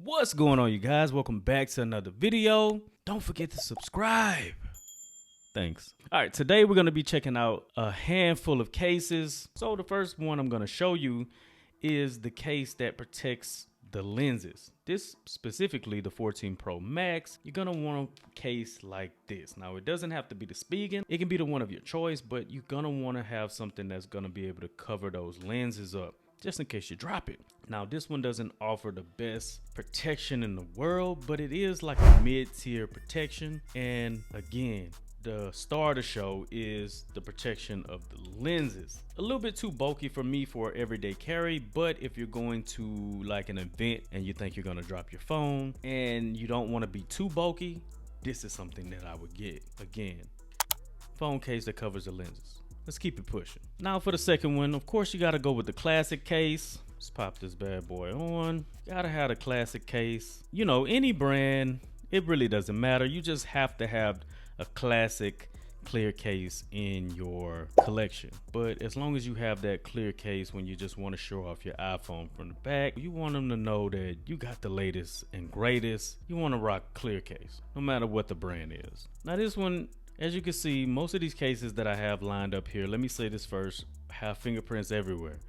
What's going on, you guys? Welcome back to another video. Don't forget to subscribe. Thanks. All right, today we're going to be checking out a handful of cases. So the first one I'm going to show you is the case that protects the lenses. This specifically, the 14 Pro Max, you're going to want a case like this. Now, it doesn't have to be the Spigen. It can be the one of your choice, but you're going to want to have something that's going to be able to cover those lenses up, just in case you drop it. Now, this one doesn't offer the best protection in the world, but it is like a mid-tier protection. And again, the star of the show is the protection of the lenses. A little bit too bulky for me for everyday carry, but if you're going to like an event and you think you're gonna drop your phone and you don't want to be too bulky, this is something that I would get. Again, phone case that covers the lenses. Let's keep it pushing. Now for the second one, of course you gotta go with the classic case. Let's pop this bad boy on. Gotta have a classic case. You know, any brand, it really doesn't matter. You just have to have a classic clear case in your collection. But as long as you have that clear case when you just want to show off your iPhone from the back, you want them to know that you got the latest and greatest. You want to rock clear case, no matter what the brand is. Now this one, as you can see, most of these cases that I have lined up here, let me say this first, have fingerprints everywhere.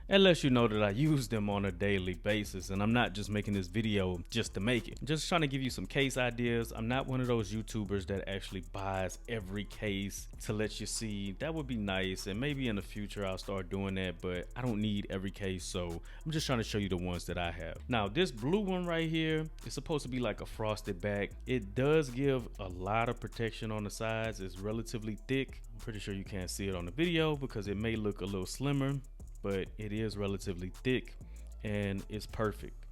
That lets you know that I use them on a daily basis, and I'm not just making this video just to make it. I'm just trying to give you some case ideas. I'm not one of those YouTubers that actually buys every case to let you see. That would be nice, and maybe in the future I'll start doing that, but I don't need every case, so I'm just trying to show you the ones that I have. Now this blue one right here is supposed to be like a frosted back. It does give a lot of protection on the sides. It's relatively thick. I'm pretty sure you can't see it on the video because it may look a little slimmer, but it is relatively thick and it's perfect.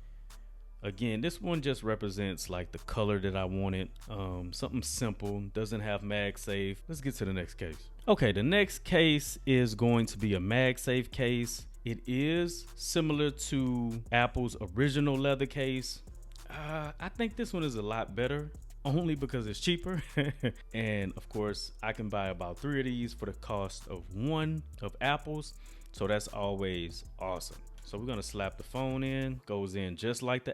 Again, this one just represents like the color that I wanted. Something simple, doesn't have MagSafe. Let's get to the next case. Okay, the next case is going to be a MagSafe case. It is similar to Apple's original leather case. I think this one is a lot better, only because it's cheaper. And of course I can buy about 3 of these for the cost of one of Apple's. So that's always awesome. So we're gonna slap the phone in, goes in just like the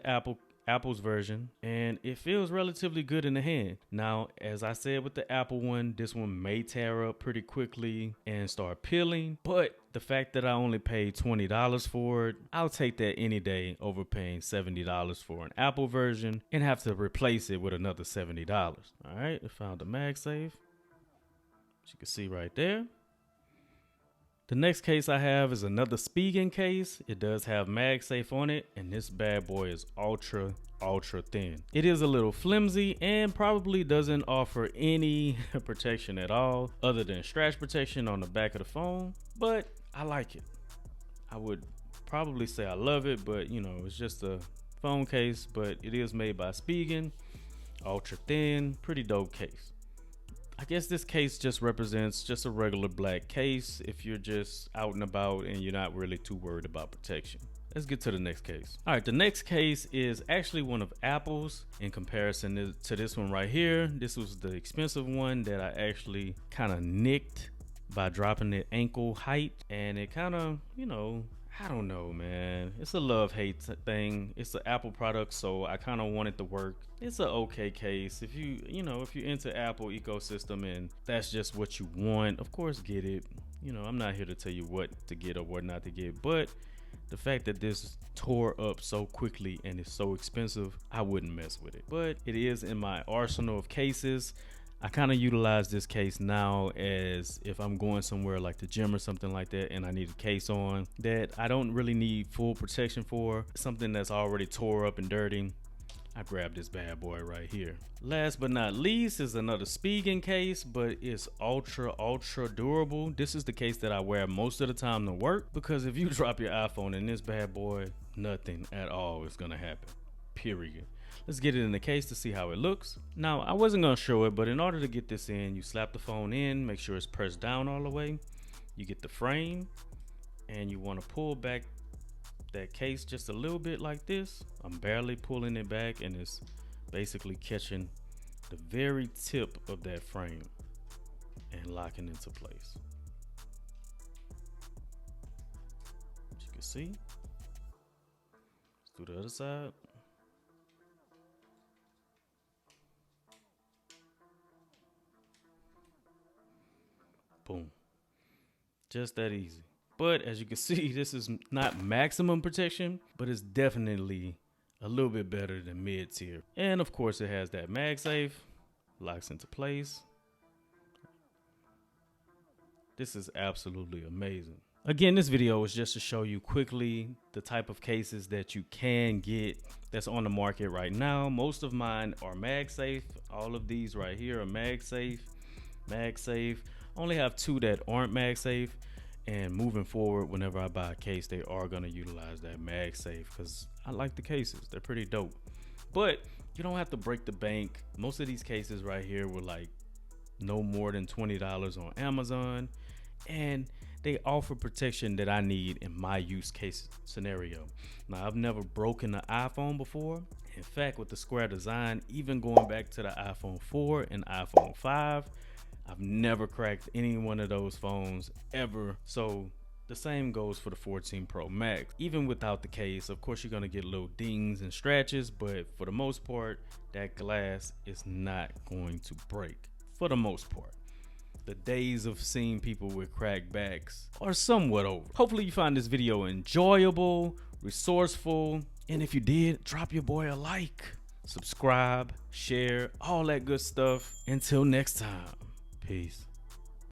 Apple's version, and it feels relatively good in the hand. Now, as I said with the Apple one, this one may tear up pretty quickly and start peeling, but the fact that I only paid $20 for it, I'll take that any day over paying $70 for an Apple version and have to replace it with another $70. All right, I found the MagSafe, as you can see right there. The next case I have is another Spigen case. It does have MagSafe on it, and this bad boy is ultra thin. It is a little flimsy and probably doesn't offer any protection at all other than scratch protection on the back of the phone, but I like it. I would probably say I love it, but you know, it's just a phone case, but it is made by Spigen. Ultra thin, pretty dope case. I guess this case just represents just a regular black case if you're just out and about and you're not really too worried about protection. Let's get to the next case. All right, the next case is actually one of Apple's in comparison to this one right here. This was the expensive one that I actually kind of nicked by dropping it ankle height, and it kind of, you know, I don't know, man. It's a love-hate thing. It's an Apple product, so I kind of want it to work. It's an okay case. If if you're into Apple ecosystem and that's just what you want, of course, get it. You know, I'm not here to tell you what to get or what not to get, but the fact that this tore up so quickly and is so expensive, I wouldn't mess with it. But it is in my arsenal of cases. I kind of utilize this case now as if I'm going somewhere like the gym or something like that and I need a case on that I don't really need full protection for, something that's already tore up and dirty. I grab this bad boy right here. Last but not least is another Spigen case, but it's ultra durable. This is the case that I wear most of the time to work, because if you drop your iPhone in this bad boy, nothing at all is gonna happen, period. Let's get it in the case to see how it looks. Now, I wasn't gonna show it, but in order to get this in, you slap the phone in, make sure it's pressed down all the way. You get the frame, and you wanna pull back that case just a little bit like this. I'm barely pulling it back, and it's basically catching the very tip of that frame and locking into place. As you can see, let's do the other side. Boom. Just that easy. But as you can see, this is not maximum protection, but it's definitely a little bit better than mid-tier. And of course it has that MagSafe, locks into place. This is absolutely amazing. Again, this video is just to show you quickly the type of cases that you can get that's on the market right now. Most of mine are MagSafe. All of these right here are MagSafe. I only have 2 that aren't MagSafe. And moving forward, whenever I buy a case, they are going to utilize that MagSafe because I like the cases. They're pretty dope. But you don't have to break the bank. Most of these cases right here were like no more than $20 on Amazon. And they offer protection that I need in my use case scenario. Now, I've never broken an iPhone before. In fact, with the square design, even going back to the iPhone 4 and iPhone 5, I've never cracked any one of those phones ever. So the same goes for the 14 Pro Max. Even without the case, of course, you're gonna get little dings and scratches, but for the most part, that glass is not going to break for the most part. The days of seeing people with cracked backs are somewhat over. Hopefully you find this video enjoyable, resourceful, and if you did, drop your boy a like, subscribe, share, all that good stuff. Until next time. Peace.